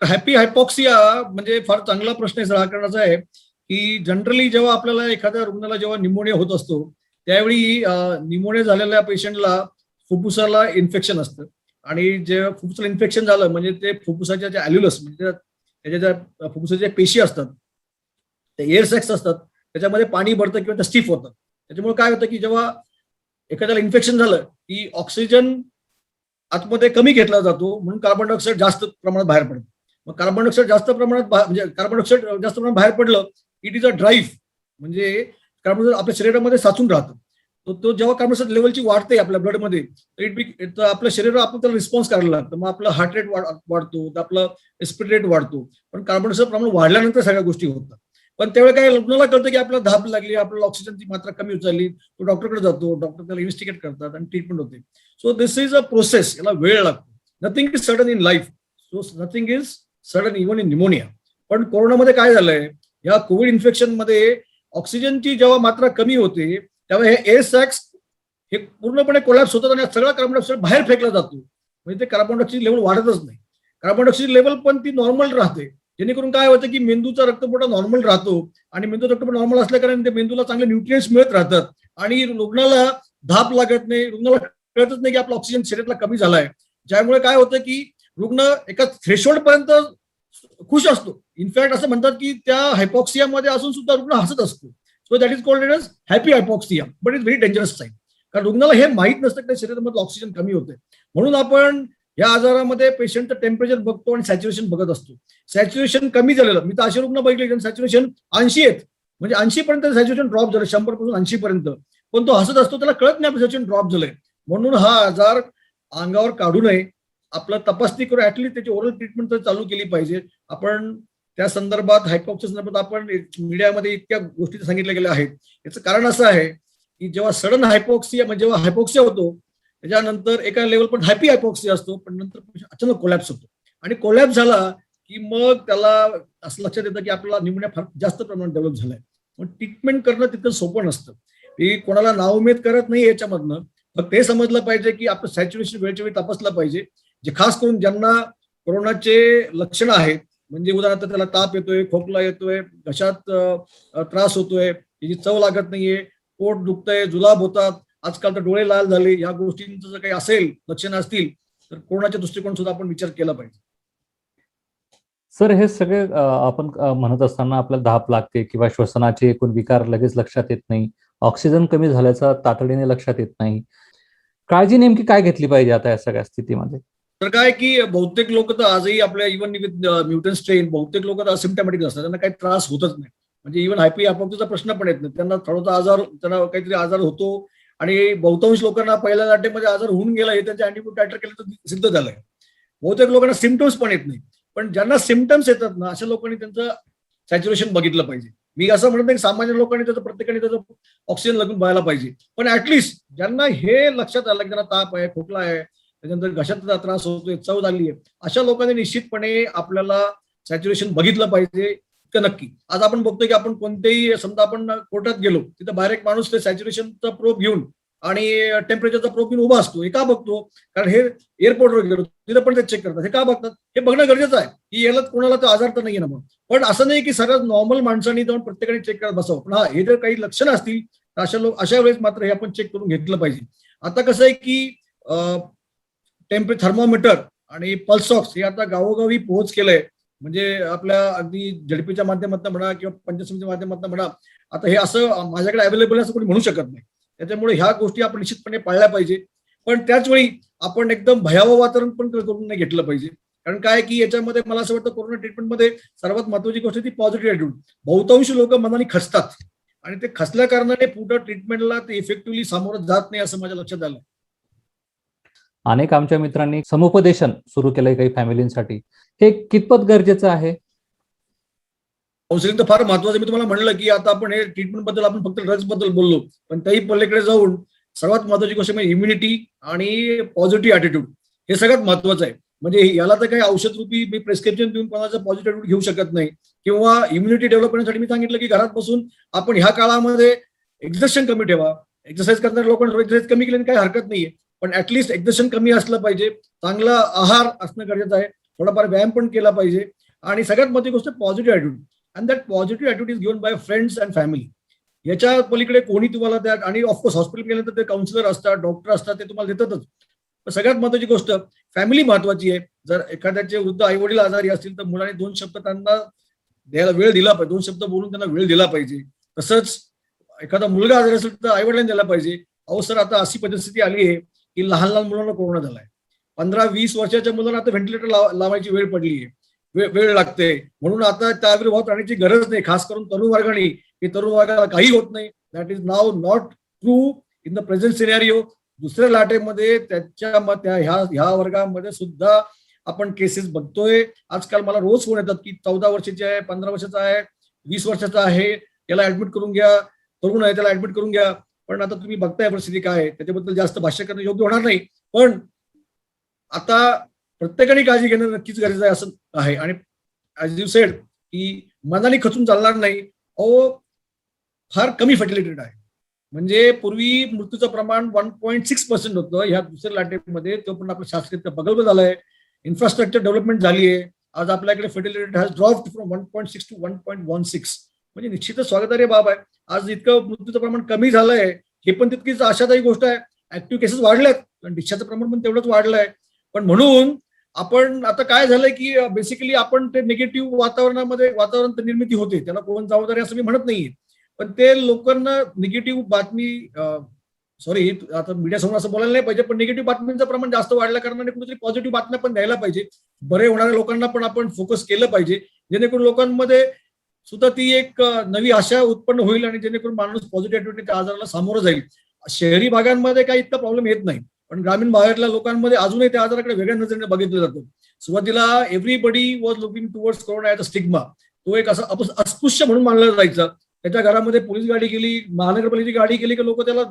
हॅपी हायपॉक्सिया म्हणजे फार चांगला प्रश्न आहे सर. हा करण्याचा आहे की जनरली जेव्हा आपल्याला एखाद्या रुग्णाला जेव्हा निमोनिया होत असतो त्यावेळी निमोनिया झालेल्या पेशंटला फुफ्फुसाला इन्फेक्शन असतं. आणि जेव्हा फुफ्फुसाला इन्फेक्शन झालं म्हणजे ते फुफ्फुसाच्या ज्या ॲल्युलस म्हणजे त्याच्या ज्या फुफ्फुसाच्या पेशी असतात, ते एअर सॅक्स असतात, त्याच्यामध्ये पाणी भरतं किंवा त्या स्टिफ होतं. त्याच्यामुळे काय होतं की जेव्हा एखाद्याला इन्फेक्शन झालं की ऑक्सिजन आतमध्ये कमी घेतला जातो म्हणून कार्बन डायऑक्साईड जास्त प्रमाणात बाहेर पडतं. मग कार्बन डायऑक्साईड जास्त प्रमाणात म्हणजे कार्बन डायऑक्साईड जास्त प्रमाणात बाहेर पडलं, इट इज अ ड्राईव्ह. म्हणजे कार्बन डायऑक्साईड आपल्या शरीरामध्ये साचून राहतं. तो जेव्हा कार्बन डायऑक्साईड लेवलची वाढते आपल्या ब्लडमध्ये, तर आपल्या शरीराला आपण त्याला रिस्पॉन्स करायला लागतं. मग आपला हार्ट रेट वाढतो, तर आपलं रेस्पिरेटरी रेट वाढतो. पण कार्बन डायऑक्साईड प्रमाण वाढल्यानंतर सगळ्या गोष्टी होतात. पण त्यावेळी काय रुग्णाला कळतं की आपल्याला धाप लागली, आपल्याला ऑक्सिजनची मात्रा कमी झाली, तो डॉक्टरकडे जातो, डॉक्टर त्याला इन्व्हेस्टिगेट करतात आणि ट्रीटमेंट होते. So this is a process, याला वेळ लागतो. Nothing is sudden in life, so nothing is sudden even in pneumonia. पण कोरोनामध्ये काय झालंय, या कोविड इन्फेक्शन मध्ये ऑक्सिजनची जेव्हा मात्रा कमी होते तेव्हा हे एअर सॅक्स हे पूर्णपणे कोलॅप्स होतात आणि सगळा कार्बन डायऑक्साईड बाहेर फेकला जातो. म्हणजे ते कार्बन डायऑक्साईड लेवल वाढतच नाही. कार्बन डायऑक्साईड लेवल पण ती नॉर्मल राहते. जेणेकरून काय होतं की मेंदूचा रक्तपुरवठा नॉर्मल राहतो आणि मेंदूचा रक्तपुरवठा नॉर्मल असल्या कारण ते मेंदूला चांगले न्यूट्रिएंट्स मिळत राहतात आणि रुग्णाला धाप लागत नाही, रुग्णाला कळतच नाही की आपला ऑक्सिजन शरीरातला कमी झालाय. ज्यामुळे काय होतं की रुग्ण एका थ्रेशोल्ड पर्यंत खुश असतो. इनफॅक्ट असं म्हणतात की त्या हायपॉक्सियामध्ये असून सुद्धा रुग्ण हसत असतो. So that is called as happy hypoxia, but is very dangerous sign. कारण रुग्णाला हे माहित नसतं की शरीरामध्ये ऑक्सिजन कमी होते. म्हणून आपण या आजारामध्ये पेशंटचं टेम्परेचर बघतो आणि सॅच्युरेशन बघत असतो. सॅच्युरेशन कमी झालेलं, मी तर असे रुग्ण बघितले सॅच्युरेशन 80 आहेत, म्हणजे 80 पर्यंत सॅच्युरेशन ड्रॉप झालं, 100 पासून 80 पर्यंत. पण तो हसत असतो, त्याला कळत नाही आपलं सॅच्युरेशन ड्रॉप झालंय. म्हणून हा आजार अंगावर काढू नये, आपलं तपासणी करून ऍटलीस्ट त्याची ओरल ट्रीटमेंट तर चालू केली पाहिजे. आपण त्या संदर्भात हायपॉक्सिया संदर्भात आपण मीडियामध्ये इतक्या गोष्टी सांगितल्या गेल्या आहेत. याचं कारण असं आहे की जेव्हा सडन हायपॉक्सिया म्हणजे जेव्हा हायपॉक्सिया होतो त्याच्यानंतर एका लेवल पण हॅपी हायपॉक्सिया असतो, पण नंतर अचानक कोलॅप्स होतो. आणि कोलॅप्स झाला की मग त्याला असं लक्षात येतं की आपल्याला निमोनिया फार जास्त प्रमाणात डेव्हलप झालाय. पण ट्रीटमेंट करणं तितकं सोपं नसतं. मी कोणाला नाउमेद करत नाही याच्यामधनं, फक्त हे समजलं पाहिजे की आपलं सॅच्युरेशन वेळच्या वेळी तपासलं पाहिजे. जे खास करून ज्यांना कोरोनाचे लक्षणं आहेत, म्हणजे उदाहरणार्थ त्याला ताप येतोय, खोकला येतोय, घशात त्रास होतोय, त्याची चव लागत नाहीये, पोट दुखतंय, जुलाब होतात, आजकाल तर डोळे लाल झाले, या गोष्टींचं जर काही असेल लक्षणं असतील तर कोरोनाच्या दृष्टिकोन सुद्धा आपण विचार केला पाहिजे. सर, हे सगळे आपण म्हणत असताना आपल्याला धाप लागते किंवा श्वसनाचे एकूण विकार लगेच लक्षात येत नाही, ऑक्सिजन कमी झाल्याचा तातडीने लक्षात येत नाही. काळजी नेमकी काय घेतली पाहिजे आता या सगळ्या स्थितीमध्ये? तर काय की बहुतेक लोक तर आजही आपल्या इव्हन विथ म्युटंट स्ट्रेन बहुतेक लोक तर असिम्प्टॅमॅटिक असतात, त्यांना काही त्रास होतच नाही. म्हणजे इव्हन हॅपी हायपॉक्सियाचा प्रश्न पण येत नाही, त्यांना थोडासा आजार, त्यांना काहीतरी आजार होतो आणि बहुतांश लोकांना पहिल्या लाटेमध्ये आजार होऊन गेला हे त्यांच्या अँटीबायोटिक केलं तर सिद्ध झालंय. बहुतेक लोकांना सिम्पटम्स पण येत नाही. पण ज्यांना सिम्पटम्स येतात ना, अशा लोकांनी त्यांचं सॅच्युरेशन बघितलं पाहिजे. मी असं म्हणत नाही की सामान्य लोकांनी त्याचं प्रत्येकाने त्याचं ऑक्सिजन लागून बघायला पाहिजे, पण ऍटलिस्ट ज्यांना हे लक्षात आलं की त्यांना ताप आहे, खोकला आहे, त्याच्यानंतर घशाचा त्रास होतोय, चव झाली आहे, अशा लोकांनी निश्चितपणे आपल्याला सॅच्युरेशन बघितलं पाहिजे. इतकं नक्की. आज आपण बघतोय की आपण कोणतेही समजा आपण कोर्टात गेलो, तिथं बाहेर एक माणूस ते सॅच्युरेशनचा प्रोब घेऊन आणि टेम्परेचरचा प्रोब घेऊन उभा असतो. हे का बघतो? कारण हे एअरपोर्टवर गेलो तिथं पण ते चेक करतात. हे का बघतात? हे बघणं गरजेचं आहे की याला कोणाला तो आजार तर नाहीये ना म्हणून. पण असं नाही की सर्वात नॉर्मल माणसांनी जाऊन प्रत्येकाने चेक करत बसावं. पण हा, हे जर काही लक्षणं असतील तर अशा वेळेस मात्र हे आपण चेक करून घेतलं पाहिजे. आता कसं आहे की थर्मोमीटर आणि पल्स ऑक्स हे आता गावोगावी पोहोच केलंय. म्हणजे आपल्या अगदी झडपीच्या माध्यमातून म्हणा किंवा पंचायत माध्यमातून म्हणा, आता हे असं माझ्याकडे अवेलेबल आहे असं कोणी म्हणू शकत नाही. त्याच्यामुळे ह्या गोष्टी आपण निश्चितपणे पाळल्या पाहिजे. पण त्याच वेळी आपण एकदम भयावह वातावरण पण करून नाही घेतलं पाहिजे. कारण काय की याच्यामध्ये मला असं वाटतं कोरोना ट्रीटमेंटमध्ये सर्वात महत्वाची गोष्ट ती पॉझिटिव्ह ॲटिट्यूड. बहुतांश लोक मनाने खचतात आणि ते खचल्या कारणाने पुढं ट्रीटमेंटला ते इफेक्टिव्हली सामोरं जात नाही असं माझ्या लक्षात आलं. अनेक आमच्या मित्रांनी समुपदेशन सुरू केलंय काही फॅमिलींसाठी. हे कितपत गरजेचं आहे? काउन्सिलिंग तर फार महत्वाचं. मी तुम्हाला म्हणलं की आता आपण हे ट्रीटमेंट बद्दल आपण फक्त ड्रग्स बद्दल बोललो, पण त्याही पलीकडे जाऊन सर्वात महत्वाची गोष्ट म्हणजे इम्युनिटी आणि पॉझिटिव्ह ॲटिट्यूड हे सगळ्यात महत्वाचं आहे. म्हणजे याला तर काही औषध रूपी मी प्रिस्क्रिप्शन देऊन कोणाचं पॉझिटिव्ह ॲटिट्यूड घेऊ शकत नाही. किंवा इम्युनिटी डेव्हलप करण्यासाठी मी सांगितलं की घरात बसून आपण ह्या काळामध्ये एक्झर्शन कमी ठेवा. एक्सरसाइज करणाऱ्या लोकांना एक्सरसाइज कमी केल्याने काही हरकत नाहीये, पण ऍटलिस्ट एक्झर्शन कमी असलं पाहिजे. चांगला आहार असणं गरजेचं आहे. थोडाफार व्यायाम पण केला पाहिजे. आणि सगळ्यात महत्वाची गोष्ट positive attitude. And that positive attitude is given bye friends and family. याच्या पलीकडे कोणी तुम्हाला त्या, आणि ऑफकोर्स हॉस्पिटल गेल्यानंतर ते काउन्सिलर असतात, डॉक्टर असतात, ते तुम्हाला देतातच. पण सगळ्यात महत्वाची गोष्ट फॅमिली महत्वाची आहे. जर एखाद्याचे वृद्ध आई वडील आजारी असतील तर मुलाने 2 शब्द त्यांना द्यायला वेळ दिला पाहिजे. 2 शब्द बोलून त्यांना वेळ दिला पाहिजे. तसंच एखादा मुलगा आजारी असेल तर आई वडिलांनी दिला पाहिजे. अहो सर, आता अशी परिस्थिती आली आहे की लहान लहान मुलांना कोरोना झालाय. 15-20 वर्षाच्या मुलांना आता व्हेंटिलेटर लावायची वेळ पडली आहे. वेळ लागते. म्हणून आता त्याविरोधात राहण्याची गरज नाही, खास करून तरुण वर्गाने, की तरुण वर्गाला काही होत नाही. That is now not true in the present scenario. दुसऱ्या लाटेमध्ये ह्या वर्गामध्ये सुद्धा आपण केसेस बघतोय. आजकाल मला रोज फोन येतात की 14 वर्षाची आहे, 15 वर्षाचा आहे, 20 वर्षाचा आहे, त्याला ऍडमिट करून घ्या, तरुण आहे त्याला ऍडमिट करून घ्या. पण आता तुम्ही बघताय परिस्थिती काय आहे, त्याच्याबद्दल जास्त भाष्य करणं योग्य होणार नाही. पण आता प्रत्येकाने काळजी घेणं नक्कीच गरजेचं आहे असं आहे. आणि ऍज यू सेड की मनाने खचून चालणार नाही. अहो, फार कमी फर्टिलिटी रेट आहे. म्हणजे पूर्वी मृत्यूचं प्रमाण 1.6% होतं. ह्या दुसऱ्या लाटेमध्ये तो पण आपलं शास्त्रीय प्रगल्भ झालाय. इन्फ्रास्ट्रक्चर डेव्हलपमेंट झाली आहे. आज आपल्याकडे fertility rate has dropped from 1.6 to 1.16. म्हणजे निश्चितच स्वागतार्ह बाब आहे. आज इतकं मृत्यूचं प्रमाण कमी झालंय, हे पण तितकीच आशादायी गोष्ट आहे. ऍक्टिव्ह केसेस वाढल्यात, पण डिस्चार्जचं प्रमाण पण तेवढंच वाढलंय. पण म्हणून आपण आता काय झालंय की बेसिकली आपण ते निगेटिव्ह वातावरण निर्मिती होते, त्याला कोण जबाबदारी असं मी म्हणत नाहीये. पण ते लोकांना निगेटिव्ह बातमी, सॉरी आता मीडिया समोर असं बोलायला नाही पाहिजे, पण निगेटिव्ह बातम्यांचं प्रमाण जास्त वाढल्या कारणाने कुठेतरी पॉझिटिव्ह बातम्या पण द्यायला पाहिजे. बरे होणाऱ्या लोकांना पण आपण फोकस केलं पाहिजे, जेणेकरून लोकांमध्ये सुद्धा ती एक नवी आशा उत्पन्न होईल आणि जेणेकरून माणूस पॉझिटिव्ह ॲटिट्यूडने त्या आजाराला सामोरं जाईल. शहरी भागांमध्ये काही इतका प्रॉब्लेम येत नाही, पण ग्रामीण भागातल्या लोकांमध्ये अजूनही त्या आजाराकडे वेगळ्या नजरेने बघितलं जातं. सुरुवातीला everybody was looking towards corona as a stigma. तो एक असा अस्पृश्य म्हणून मानला जायचा. त्याच्या घरामध्ये पोलीस गाडी गेली, महानगरपालिकेची गाडी गेली की लोक त्याला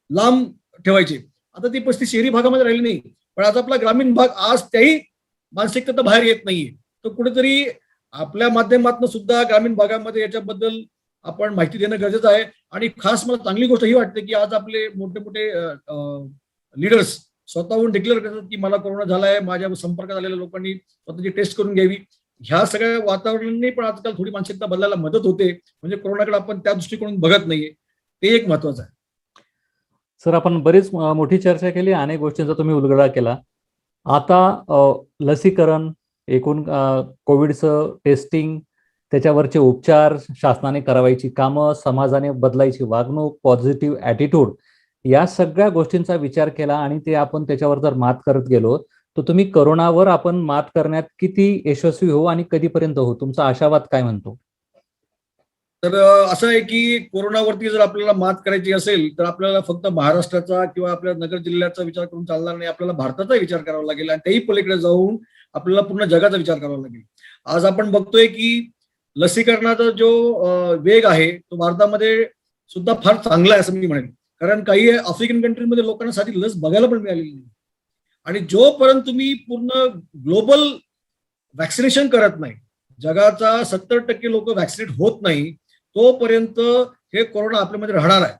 लांब ठेवायचे. आता ती परिस्थिती शहरी भागामध्ये राहिली नाही. पण आता आपला ग्रामीण भाग आज त्याही मानसिकता बाहेर येत नाहीये. तर कुठेतरी आपल्या माध्यमातून सुद्धा ग्रामीण भागामध्ये याच्याबद्दल आपण माहिती देणं गरजेचं आहे. आणि खास मला चांगली गोष्ट ही वाटते की आज आपले मोठे मोठे लीडर्स स्वतःहून डिक्लेअर करतात की मला कोरोना झालाय, माझ्या संपर्कात आलेल्या लोकांनी स्वतःची टेस्ट करून घ्यावी. ह्या सगळ्या वातावरणाने पण आजकाल थोडी मानसिकता बदलायला मदत होते. म्हणजे कोरोनाकडे आपण त्या दृष्टिकोनातून बघत नाहीये, ते एक महत्वाचं आहे. सर, आपण बरीच मोठी चर्चा केली, अनेक गोष्टींचा तुम्ही उलगडा केला. आता लसीकरण, एकूण कोविडचं टेस्टिंग, त्याच्यावरचे उपचार, शासनाने करावायची कामं, समाजाने बदलायची वागणूक, पॉझिटिव्ह ॲटिट्यूड, या सगळ्या गोष्टींचा विचार केला आणि ते आपण त्याच्यावर जर मात करत गेलो तर तुम्ही करोनावर आपण मात करण्यात किती यशस्वी हो आणि कधीपर्यंत हो, तुमचा आशावाद काय म्हणतो? तर असं आहे की कोरोनावरती जर आपल्याला मात करायची असेल तर आपल्याला फक्त महाराष्ट्राचा किंवा आपल्या नगर जिल्ह्याचा विचार करून चालणार नाही. आपल्याला भारताचा विचार करावा लागेल आणि त्याही पलीकडे जाऊन आपल्याला पूर्ण जगाचा विचार करावा लागेल. आज आपण बघतोय की लसीकरणाचा जो वेग आहे तो भारतामध्ये सुद्धा फार चांगला आहे असं मी म्हणेन. कारण काही आफ्रिकन कंट्रीमध्ये लोकांना साधी लस बघायला पण मिळालेली नाही. आणि जोपर्यंत तुम्ही पूर्ण ग्लोबल वॅक्सिनेशन करत नाही, जगाचा 70% लोक वॅक्सिनेट होत नाही, तोपर्यंत हे कोरोना आपल्यामध्ये राहणार आहे.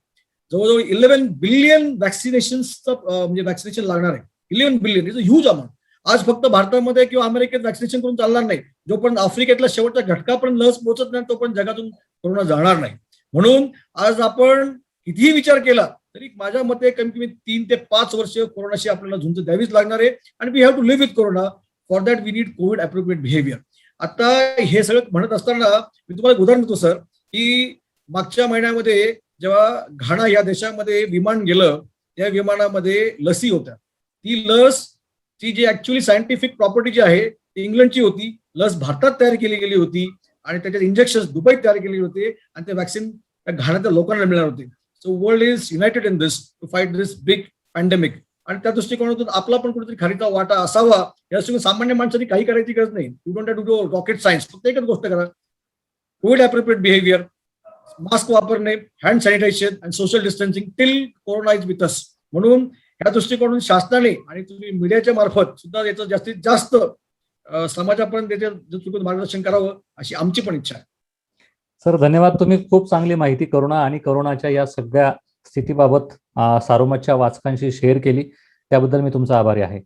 जवळजवळ 11 बिलियन वॅक्सिनेशनचं म्हणजे वॅक्सिनेशन लागणार आहे. 11 billion is a huge amount. आज फक्त भारतामध्ये किंवा अमेरिकेत वॅक्सिनेशन करून चालणार नाही. जोपर्यंत आफ्रिकेतला शेवटच्या घटकापर्यंत लस पोहोचत नाही, तोपर्यंत जगातून कोरोना जाणार नाही. म्हणून आज आपण कितीही विचार केला तरी माझ्या मते कमी कमी 3 ते 5 वर्ष कोरोनाशी आपल्याला झुंज द्यावीच लागणार आहे. आणि we have to live with corona. For that we need COVID appropriate behaviour. आता हे सगळं म्हणत असताना मी तुम्हाला एक उदाहरण देतो सर, की मागच्या महिन्यामध्ये जेव्हा घाना या देशामध्ये विमान गेलं, त्या विमानामध्ये लसी होत्या. ती लस ची जी ऍक्च्युअली सायंटिफिक प्रॉपर्टी जी आहे ती इंग्लंडची होती. लस भारतात तयार केली गेली होती आणि त्याच्यात इंजेक्शन दुबईत तयार केले होते आणि ते वॅक्सिन त्या घाण्याच्या लोकांना मिळणार होते. So world is united in this to fight this big pandemic. आणि त्या दृष्टिकोनातून आपला पण कुठेतरी खारीचा वाटा असावा. या दृष्टीने सामान्य माणसांनी काही करायची गरज नाही. You don't have to do rocket science. फक्त एकच गोष्ट करा, कोविड अप्रोप्रिएट बिहेवियर, मास्क वापरणे, हँड सॅनिटायझेशन आणि social distancing till corona is with us. म्हणून या दृष्टिकोनातून शासनाने आणि तुम्ही मीडियाच्या मार्फत सुद्धा याचं जास्तीत जास्त समाजापर्यंत त्याचे मार्गदर्शन करावं अशी आमची पण इच्छा आहे. सर धन्यवाद. तुम्ही खूप चांगली माहिती करोना आणि करोनाच्या या सगळ्या स्थितीबाबत सारोमतच्या वाचकांशी शेअर केली, त्याबद्दल मी तुमचा आभारी आहे.